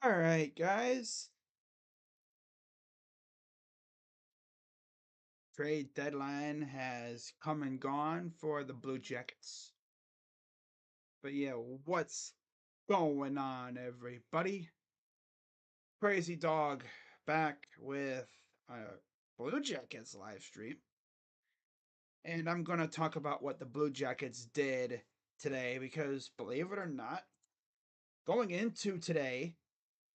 All right, guys. Trade deadline has come and gone for the Blue Jackets. But yeah, what's going on, everybody? Crazy Dog back with a Blue Jackets live stream. And I'm going to talk about what the Blue Jackets did today because, believe it or not, going into today,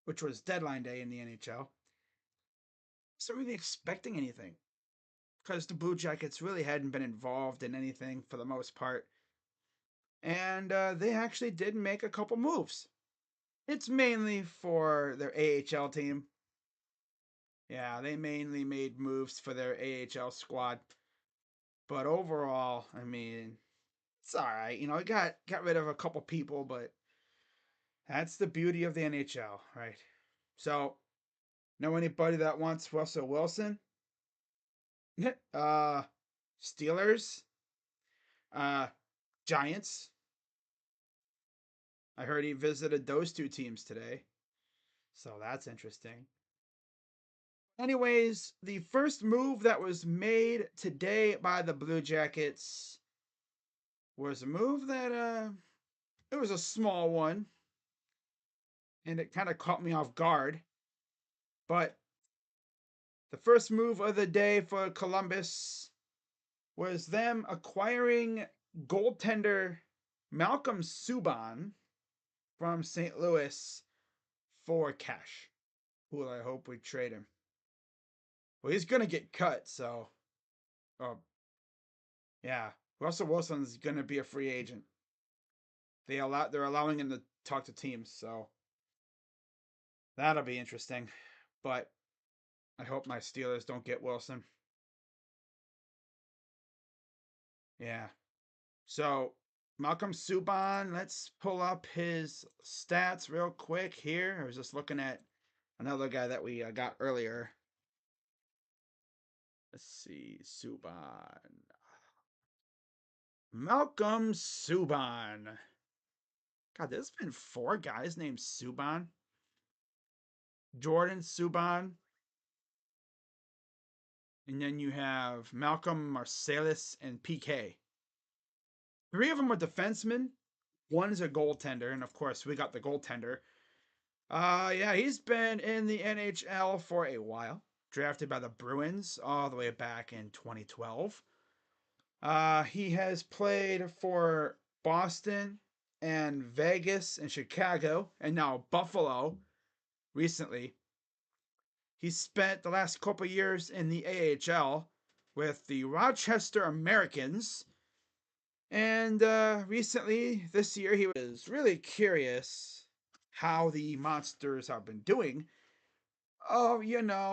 which was deadline day in the NHL, I wasn't really expecting anything because the Blue Jackets really hadn't been involved in anything for the most part. And they actually did make a couple moves. It's mainly for their AHL team. Yeah, they mainly made moves for their AHL squad. But overall, I mean, it's all right. Got rid of a couple people, but that's the beauty of the NHL, right? So, know anybody that wants Russell Wilson? uh, Steelers, uh, Giants. I heard he visited those two teams today, so that's interesting. Anyways, the first move that was made today by the Blue Jackets was a move that it was a small one and it kind of caught me off guard. But the first move of the day for Columbus was them acquiring goaltender Malcolm Subban from St. Louis for cash. Who I hope we trade him. Well, he's gonna get cut, so oh yeah. Russell Wilson's gonna be a free agent. They're allowing him to talk to teams, so that'll be interesting. But I hope my Steelers don't get Wilson. Yeah. So Malcolm Subban, let's pull up his stats real quick here. I was just looking at another guy that we got earlier. Let's see, Subban. Malcolm Subban. God, there's been four guys named Subban. Jordan Subban, and then you have Malcolm Marsalis and PK. Three of them are defensemen. One is a goaltender, and of course, we got the goaltender. Yeah, he's been in the NHL for a while. Drafted by the Bruins all the way back in 2012. He has played for Boston and Vegas and Chicago, and now Buffalo recently. He spent the last couple years in the AHL with the Rochester Americans. And recently, this year, he was really curious how the Monsters have been doing. Oh,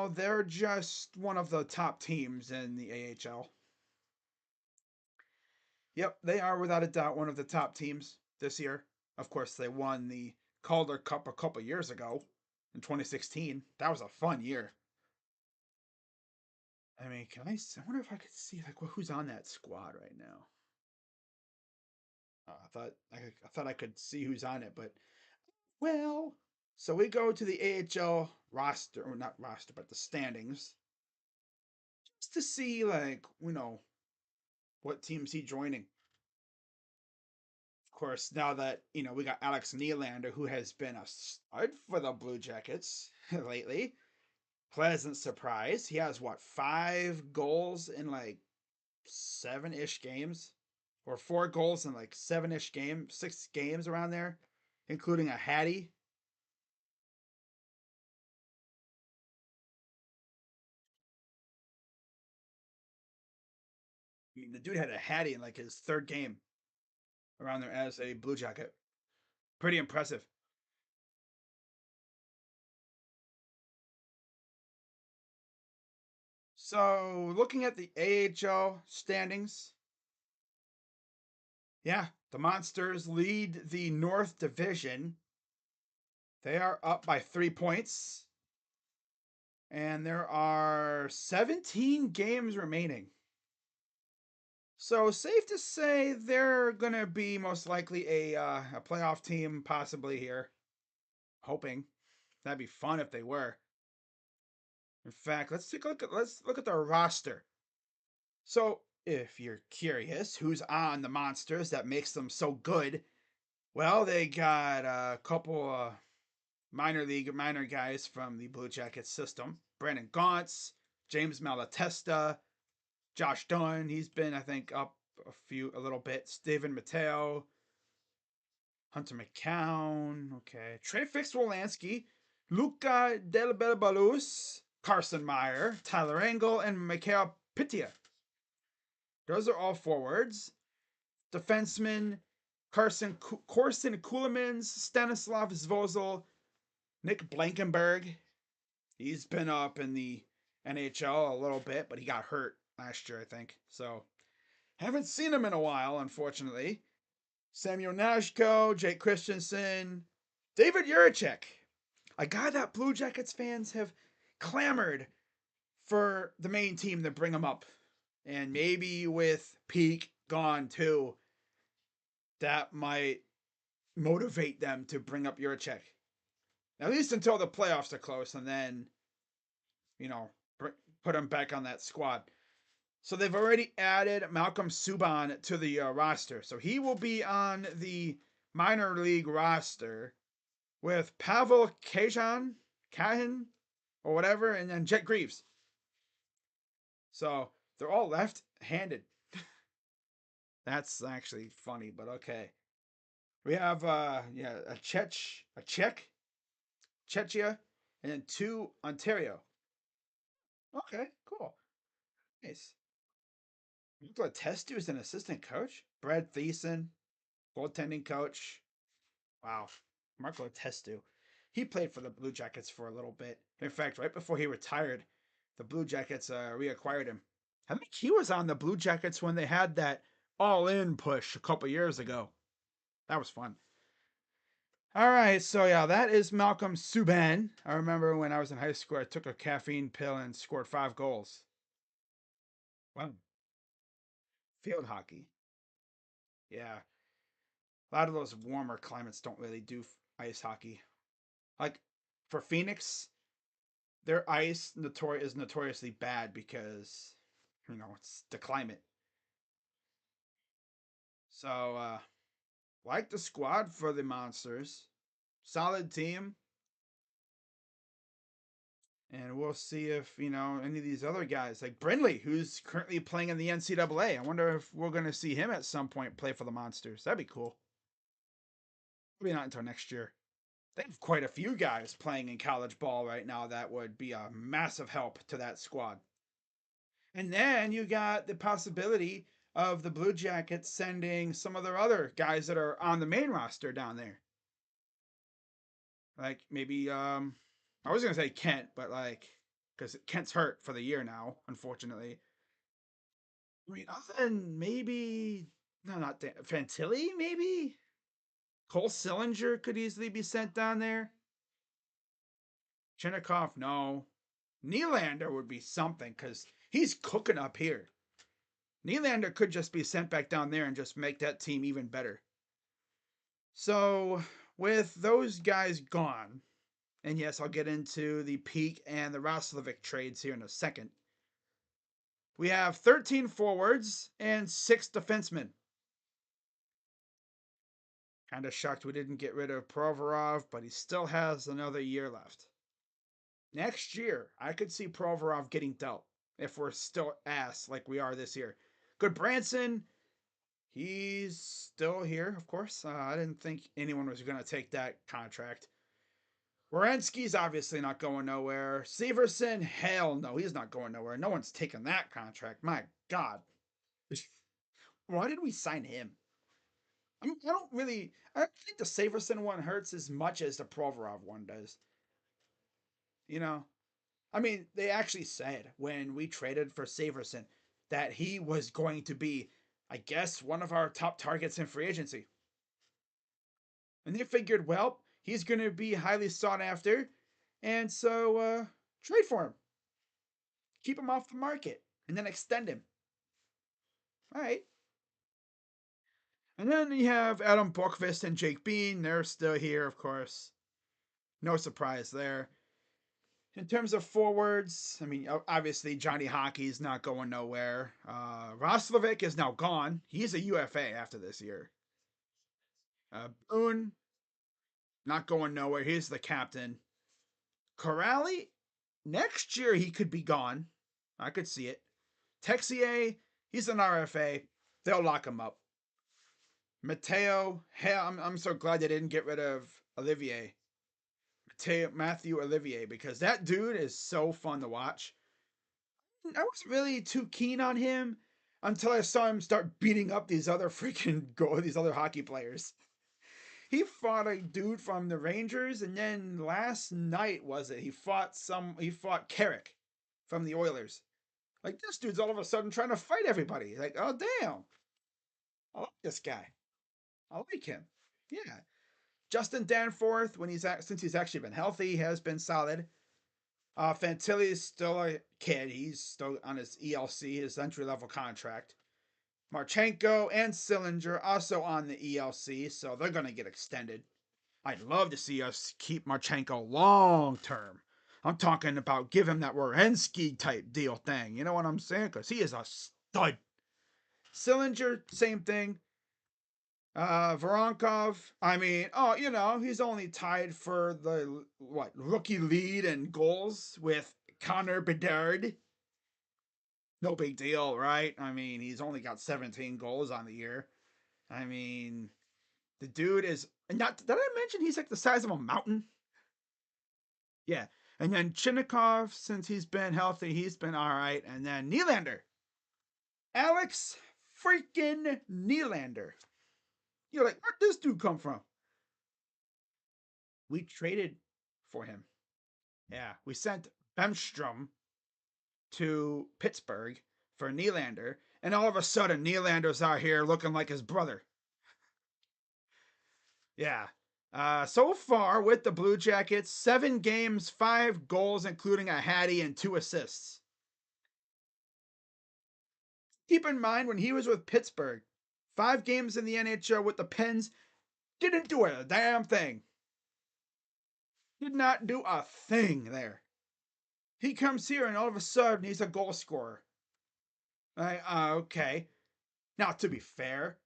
they're just one of the top teams in the AHL. Yep, they are without a doubt one of the top teams this year. Of course, they won the Calder Cup a couple years ago in 2016. That was a fun year. I mean, I wonder if I could see like who's on that squad right now. I thought I could see who's on it, but well, so we go to the AHL roster, or not roster, but the standings, just to see like what teams he joining. Of course, now that we got Alex Nylander, who has been a stud for the Blue Jackets lately. Pleasant surprise. He has what 5 goals in like 7-ish games, or 4 goals in like 7-ish games, 6 games around there, including a Hattie. I mean, the dude had a Hattie in like his third game around there as a Blue Jacket. Pretty impressive. So, looking at the AHL standings, yeah, the Monsters lead the North Division. They are up by 3 points, and there are 17 games remaining. So safe to say they're gonna be most likely a playoff team, possibly here. Hoping. That'd be fun if they were. In fact, let's look at the roster. So, if you're curious who's on the monsters that makes them so good, well, they got a couple minor guys from the Blue Jackets system. Brandon Gaunce, James Malatesta, Josh Dunn. He's been, I think, up a little bit. Steven Mateo, Hunter McCown. Okay, Trey Fix-Wolansky, Luca Del Belbalus, Carson Meyer, Tyler Engel, and Mikhail Pitya. Those are all forwards. Defensemen, Corson Kulemans, Stanislav Zvozil, Nick Blankenberg. He's been up in the NHL a little bit, but he got hurt last year, I think. So haven't seen him in a while, unfortunately. Samuel Nashko, Jake Christensen, David Juracek. A guy that Blue Jackets fans have clamored for the main team to bring him up. And maybe with Peak gone too, that might motivate them to bring up Juracek. At least until the playoffs are close, and then, you know, put him back on that squad. So they've already added Malcolm Subban to the roster. So he will be on the minor league roster with Pavel Kahin, or whatever, and then Jet Greaves. So they're all left-handed. That's actually funny, but okay. We have a Czech, Czechia, and then 2 Ontario. Okay, cool. Nice. Nikola Testu is an assistant coach. Brad Thiessen, goaltending coach. Wow. Marco Testu. He played for the Blue Jackets for a little bit. In fact, right before he retired, the Blue Jackets reacquired him. I think he was on the Blue Jackets when they had that all-in push a couple years ago. That was fun. All right, so yeah, that is Malcolm Subban. I remember when I was in high school, I took a caffeine pill and scored 5 goals. Wow. Field hockey. Yeah. A lot of those warmer climates don't really do ice hockey. Like for Phoenix, their ice is notoriously bad because it's the climate. So like the squad for the Monsters, solid team, and we'll see if any of these other guys like Brindley, who's currently playing in the NCAA. I wonder if we're going to see him at some point play for the Monsters. That'd be cool. Maybe not until next year. They have quite a few guys playing in college ball right now that would be a massive help to that squad. And then you got the possibility of the Blue Jackets sending some of their other guys that are on the main roster down there. Like maybe I was gonna say Kent, but like because Kent's hurt for the year now, unfortunately. I mean, other than maybe no, not Fantilli, maybe Cole Sillinger could easily be sent down there. Chinnikov, no. Nylander would be something because he's cooking up here. Nylander could just be sent back down there and just make that team even better. So, with those guys gone, and yes, I'll get into the Peak and the Roslovic trades here in a second. We have 13 forwards and 6 defensemen. Kind of shocked we didn't get rid of Provorov, but he still has another year left. Next year, I could see Provorov getting dealt if we're still ass like we are this year. Goodbranson, he's still here, of course. I didn't think anyone was going to take that contract. Werenski's obviously not going nowhere. Severson, hell no, he's not going nowhere. No one's taking that contract. My God. Why did we sign him? I mean, I don't think the Severson one hurts as much as the Provorov one does. You know? I mean, they actually said when we traded for Severson that he was going to be, I guess, one of our top targets in free agency. And they figured, well, he's going to be highly sought after, and so trade for him. Keep him off the market, and then extend him. All right. And then you have Adam Boqvist and Jake Bean. They're still here, of course. No surprise there. In terms of forwards, I mean, obviously Johnny Hockey's not going nowhere. Roslovic is now gone. He's a UFA after this year. Boone, not going nowhere. He's the captain. Corrali, next year he could be gone. I could see it. Texier, he's an RFA. They'll lock him up. Mateo, hey, I'm so glad they didn't get rid of Olivier. Matthew Olivier, because that dude is so fun to watch. I wasn't really too keen on him until I saw him start beating up these other these other hockey players. He fought a dude from the Rangers, and then last night was it? He fought Carrick from the Oilers. Like, this dude's all of a sudden trying to fight everybody. Like, oh damn, I like this guy. I like him. Yeah, Justin Danforth, since he's actually been healthy, has been solid. Fantilli is still a kid. He's still on his ELC, his entry level contract. Marchenko and Sillinger also on the ELC, so they're going to get extended. I'd love to see us keep Marchenko long term. I'm talking about give him that Werenski type deal thing. You know what I'm saying? Because he is a stud. Sillinger, same thing. Voronkov, I mean, he's only tied for the rookie lead in goals with Connor Bedard. No big deal, right? I mean, he's only got 17 goals on the year. I mean, the dude is not. Did I mention he's like the size of a mountain? Yeah. And then Chinnikov, since he's been healthy, he's been all right. And then Nylander, Alex freaking Nylander. You're like, where'd this dude come from? We traded for him. Yeah, we sent Bemstrom to Pittsburgh for Nylander, and all of a sudden Nylander's out here looking like his brother. Yeah. So far with the Blue Jackets, 7 games, 5 goals, including a Hattie and 2 assists. Keep in mind when he was with Pittsburgh, 5 games in the NHL with the Pens, didn't do a damn thing. Did not do a thing there. He comes here and all of a sudden he's a goal scorer. Okay. Now, to be fair,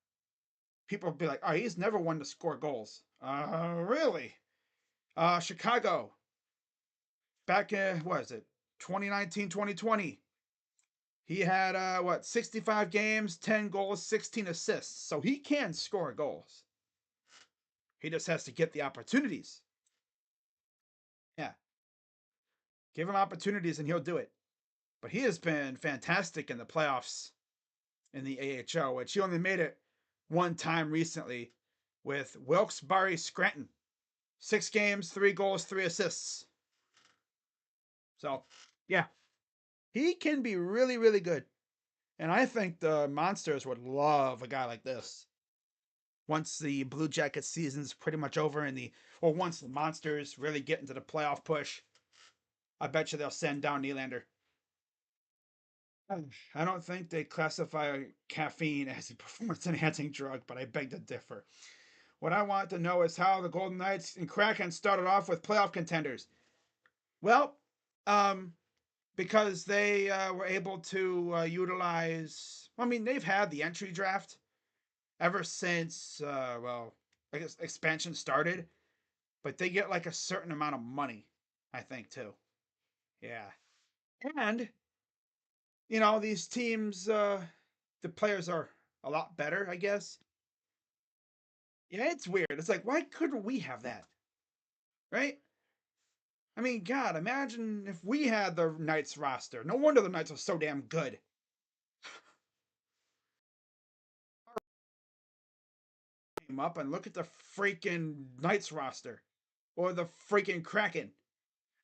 people will be like, oh, he's never one to score goals. Really? Chicago, back in, what is it, 2019, 2020. He had, 65 games, 10 goals, 16 assists. So he can score goals. He just has to get the opportunities. Yeah. Give him opportunities and he'll do it. But he has been fantastic in the playoffs in the AHL, which he only made it one time recently with Wilkes-Barre Scranton. 6 games, 3 goals, 3 assists. So, yeah, he can be really, really good. And I think the Monsters would love a guy like this. Once the Blue Jackets season's pretty much over or once the Monsters really get into the playoff push, I bet you they'll send down Nylander. I don't think they classify caffeine as a performance enhancing drug, but I beg to differ. What I want to know is how the Golden Knights and Kraken started off with playoff contenders. Well, because they were able to utilize. I mean, they've had the entry draft ever since, I guess expansion started, but they get like a certain amount of money, I think, too. Yeah. And, these teams, the players are a lot better, I guess. Yeah, it's weird. It's like, why couldn't we have that? Right? I mean, God, imagine if we had the Knights roster. No wonder the Knights are so damn good. Came up and look at the freaking Knights roster. Or the freaking Kraken.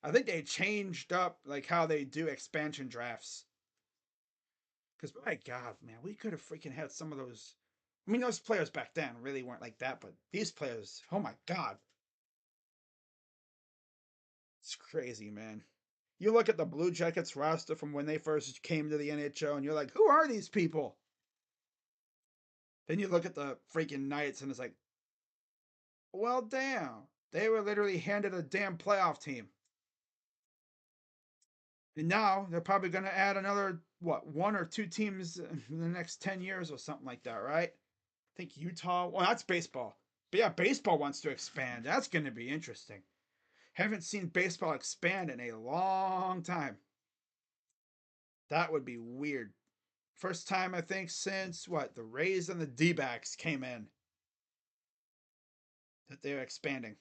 I think they changed up like how they do expansion drafts. Because my God, man, we could have freaking had some of those. I mean, those players back then really weren't like that, but these players, oh my God, it's crazy, man. You look at the Blue Jackets roster from when they first came to the NHL, and you're like, who are these people? Then you look at the freaking Knights, and it's like, well, damn, They were literally handed a damn playoff team. And now they're probably going to add another, what, one or two teams in the next 10 years or something like that, right? I think Utah. Well, that's baseball. But yeah, baseball wants to expand. That's going to be interesting. Haven't seen baseball expand in a long time. That would be weird. First time, I think, since what? The Rays and the D backs came in that they're expanding.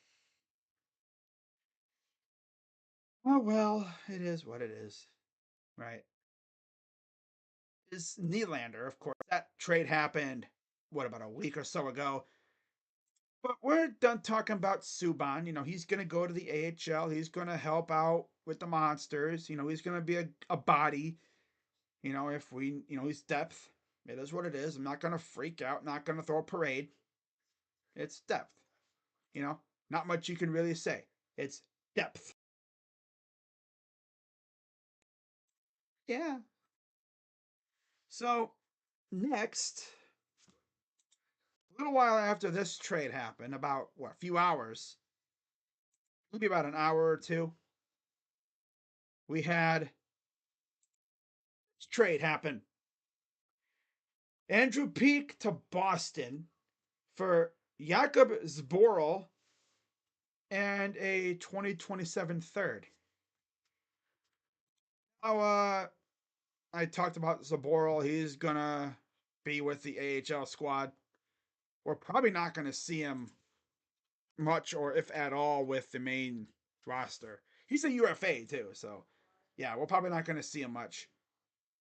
Oh, well, it is what it is. Right. Is Nylander, of course. That trade happened, what, about a week or so ago. But we're done talking about Subban. He's going to go to the AHL. He's going to help out with the monsters. He's going to be a body. If we, he's depth. It is what it is. I'm not going to freak out, not going to throw a parade. It's depth. Not much you can really say. It's depth. Yeah. So, next, a little while after this trade happened, about what, a few hours, maybe about an hour or two, we had this trade happen. Andrew Peeke to Boston for Jakub Zboril and a 2027 third. Now, I talked about Zboril. He's gonna be with the AHL squad. We're probably not gonna see him much, or if at all, with the main roster. He's a UFA too, so yeah, we're probably not gonna see him much.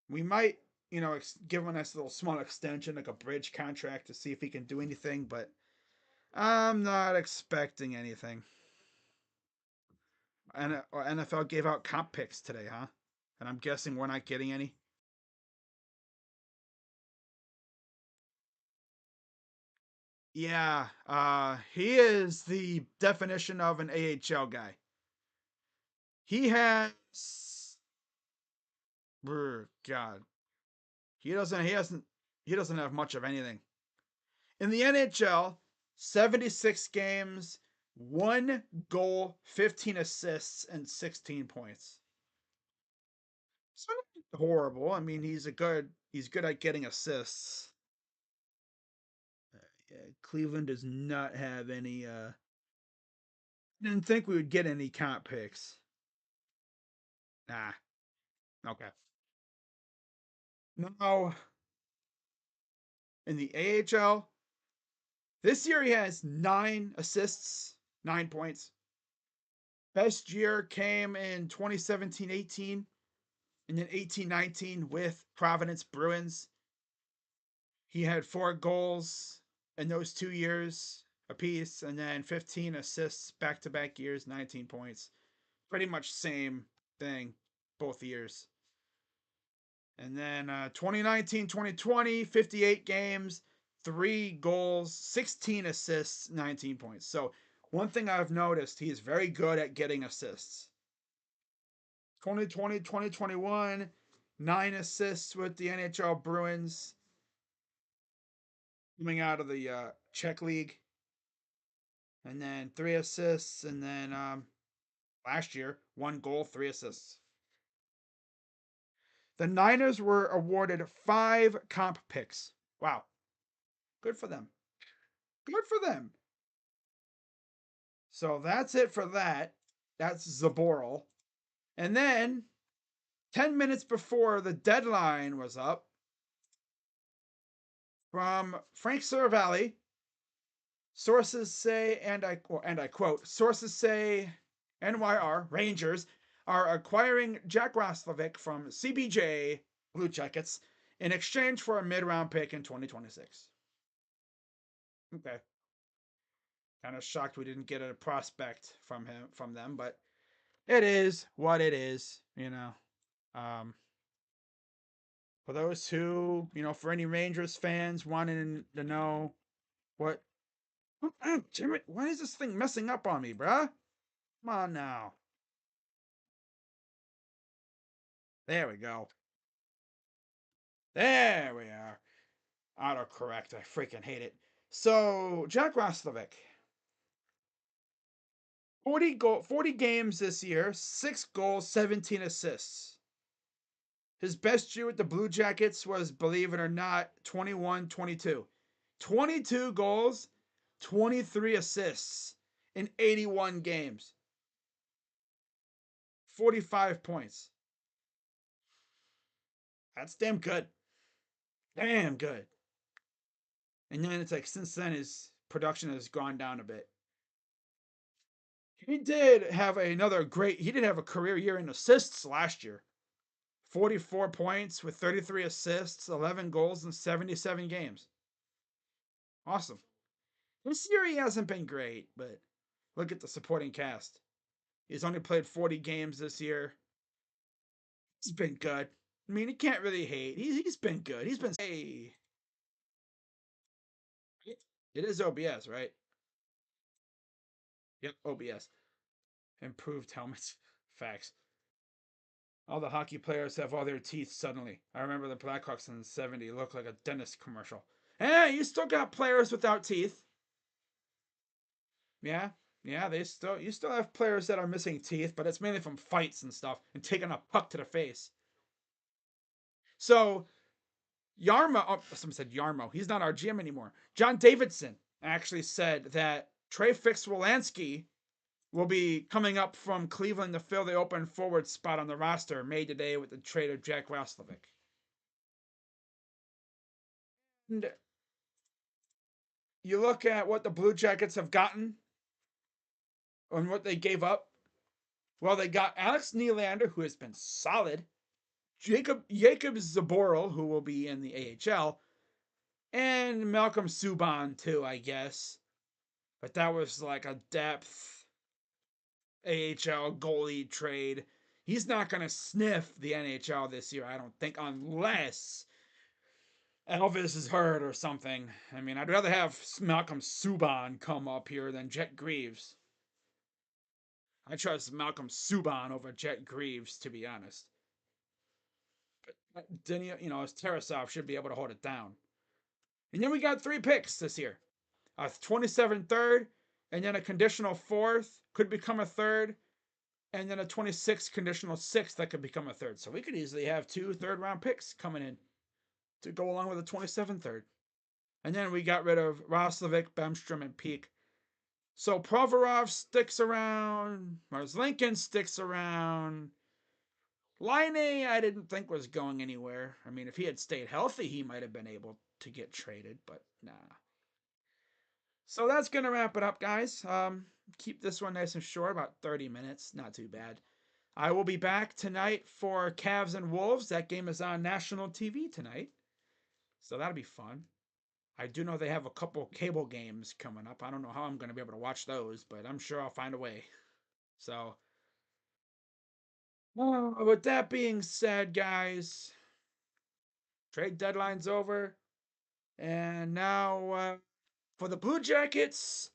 We might, give him a nice little small extension, like a bridge contract, to see if he can do anything, but I'm not expecting anything. And NFL gave out comp picks today, huh? And I'm guessing we're not getting any. Yeah, he is the definition of an AHL guy. He has, God, he doesn't have much of anything. In the NHL, 76 games, 1 goal, 15 assists, and 16 points. It's not horrible. I mean, he's good at getting assists. Yeah, Cleveland does not have any. Didn't think we would get any comp picks. Nah. Okay. No. In the AHL, this year he has 9 assists, 9 points. Best year came in 2017-18, and then 18-19 with Providence Bruins. He had 4 goals in those 2 years apiece, and then 15 assists back to back years, 19 points. Pretty much same thing both years. And then 2019 2020, 58 games, 3 goals, 16 assists, 19 points. So, one thing I've noticed, he is very good at getting assists. 2020 2021, 9 assists with the NHL Bruins coming out of the Czech League. And then 3 assists. And then last year, 1 goal, 3 assists. The Niners were awarded 5 comp picks. Wow. Good for them. Good for them. So that's it for that. That's Zboril. And then 10 minutes before the deadline was up, from Frank Seravalli, sources say, and I quote, sources say NYR Rangers are acquiring Jack Roslovic from CBJ Blue Jackets in exchange for a mid-round pick in 2026. Okay. Kind of shocked we didn't get a prospect from them, but it is what it is. Um, for those who, for any Rangers fans wanting to know what, damn it, why is this thing messing up on me, bruh? Come on now. There we go. There we are. Autocorrect. I freaking hate it. So, Jack Roslovic. 40 games this year, 6 goals, 17 assists. His best year with the Blue Jackets was, believe it or not, 21-22. 22 goals, 23 assists in 81 games. 45 points. That's damn good. Damn good. And then it's like since then his production has gone down a bit. He did have he did have a career year in assists last year. 44 points with 33 assists, 11 goals in 77 games. Awesome. This year he hasn't been great, but look at the supporting cast. He's only played 40 games this year. He's been good. I mean, he can't really hate. He's been good. He's been hey. It is OBS, right? Yep, OBS. Improved helmets. Facts. All the hockey players have all their teeth suddenly. I remember the Blackhawks in the 70s looked like a dentist commercial. Hey, you still got players without teeth. Yeah, yeah, you still have players that are missing teeth, but it's mainly from fights and stuff and taking a puck to the face. So Yarmo, oh, someone said Yarmo. He's not our GM anymore. John Davidson actually said that Trey Fix-Wolansky will be coming up from Cleveland to fill the open forward spot on the roster made today with the trade of Jack Roslovic. And you look at what the Blue Jackets have gotten and what they gave up. Well, they got Alex Nylander, who has been solid. Jakub Zboril, who will be in the AHL, and Malcolm Subban too, I guess. But that was like a depth AHL goalie trade. He's not going to sniff the NHL this year, I don't think, unless Elvis is hurt or something. I mean, I'd rather have Malcolm Subban come up here than Jet Greaves. I trust Malcolm Subban over Jet Greaves, to be honest. But then, Tarasov should be able to hold it down. And then we got 3 picks this year. A 27 third, and then a conditional 4th, could become a 3rd, and then a 26 conditional 6th that could become a 3rd. So we could easily have 2 third-round picks coming in to go along with a 27 third. And then we got rid of Roslovic, Bemstrom, and Peak. So Provorov sticks around. Marslinkin sticks around. Laine, I didn't think was going anywhere. I mean, if he had stayed healthy, he might have been able to get traded, but nah. So that's going to wrap it up, guys. Keep this one nice and short, about 30 minutes. Not too bad. I will be back tonight for Cavs and Wolves. That game is on national TV tonight. So that'll be fun. I do know they have a couple cable games coming up. I don't know how I'm going to be able to watch those, but I'm sure I'll find a way. So, with that being said, guys, trade deadline's over. And now, for the Blue Jackets,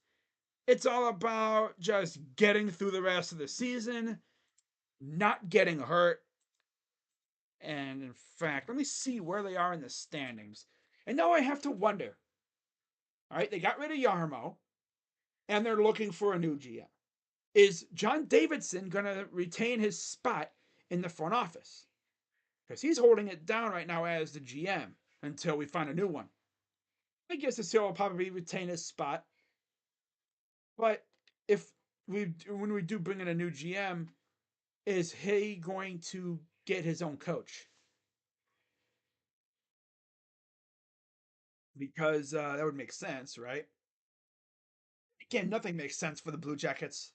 it's all about just getting through the rest of the season, not getting hurt. And in fact, let me see where they are in the standings. And now I have to wonder. All right, they got rid of Yarmo, and they're looking for a new GM. Is John Davidson going to retain his spot in the front office? Because he's holding it down right now as the GM until we find a new one. I guess he'll probably retain his spot. But when we do bring in a new GM, is he going to get his own coach? Because that would make sense, right? Again, nothing makes sense for the Blue Jackets.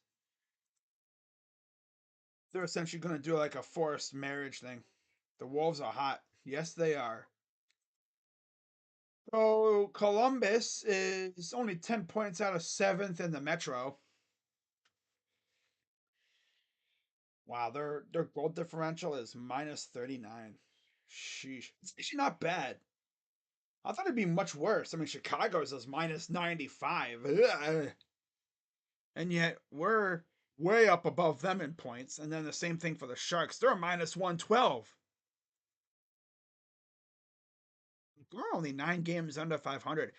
They're essentially going to do like a forced marriage thing. The Wolves are hot. Yes, they are. So Columbus is only 10 points out of 7th in the Metro. Wow, their goal differential is minus 39. Sheesh. It's actually not bad. I thought it'd be much worse. I mean, Chicago's is minus 95. Ugh. And yet we're way up above them in points. And then the same thing for the Sharks. They're minus 112. We're only 9 games under 500.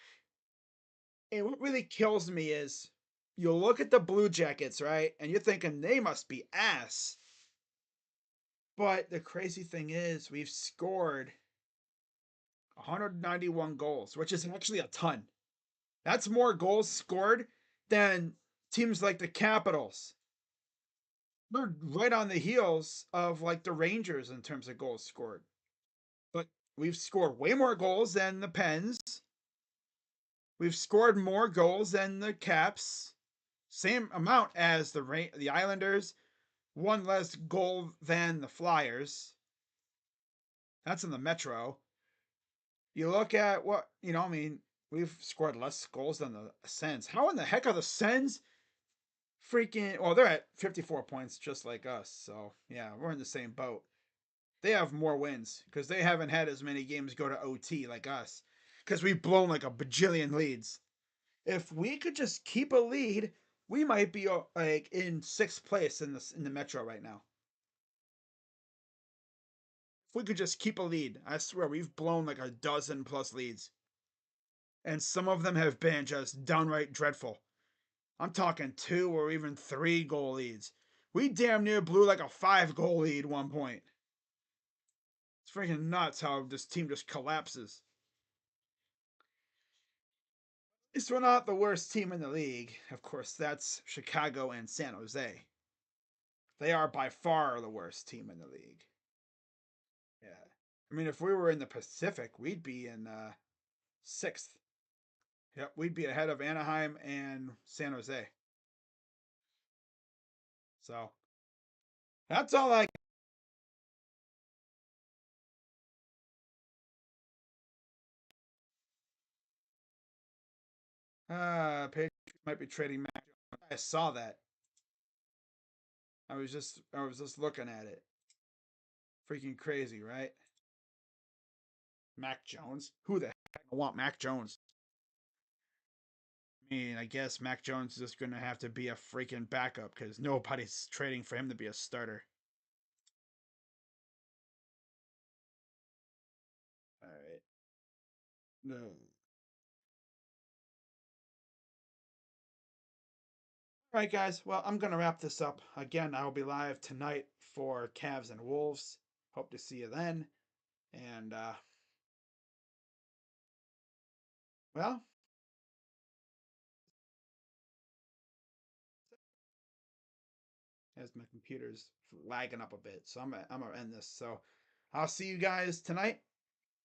And what really kills me is you look at the Blue Jackets, right? And you're thinking they must be ass. But the crazy thing is, we've scored 191 goals, which is actually a ton. That's more goals scored than teams like the Capitals. They're right on the heels of like the Rangers in terms of goals scored. But we've scored way more goals than the Pens. We've scored more goals than the Caps. Same amount as the Islanders. One less goal than the Flyers. That's in the Metro. You look at what, I mean, we've scored less goals than the Sens. How in the heck are the Sens freaking. Well, they're at 54 points just like us. So, yeah, we're in the same boat. They have more wins because they haven't had as many games go to OT like us because we've blown like a bajillion leads. If we could just keep a lead, we might be like in sixth place in the Metro right now. If we could just keep a lead, I swear we've blown like a dozen plus leads. And some of them have been just downright dreadful. I'm talking 2 or even 3 goal leads. We damn near blew like a 5 goal lead one point. It's freaking nuts how this team just collapses. At least we're not the worst team in the league. Of course, that's Chicago and San Jose. They are by far the worst team in the league. Yeah. I mean, if we were in the Pacific, we'd be in sixth. Yep, we'd be ahead of Anaheim and San Jose. So that's all I. Patriots might be trading Mac. I saw that. I was just looking at it. Freaking crazy, right? Mac Jones. Who the heck want Mac Jones? I mean, I guess Mac Jones is just gonna have to be a freaking backup because nobody's trading for him to be a starter. All right. No. All right, guys. Well, I'm gonna wrap this up. Again, I will be live tonight for Cavs and Wolves. Hope to see you then. And well, as my computer's lagging up a bit, so I'm gonna end this. So I'll see you guys tonight.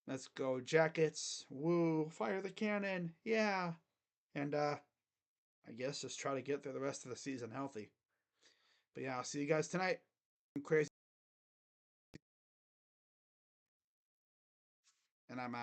Let's go Jackets. Woo! Fire the cannon. Yeah. And I guess just try to get through the rest of the season healthy. But yeah, I'll see you guys tonight. I'm crazy, and I'm out.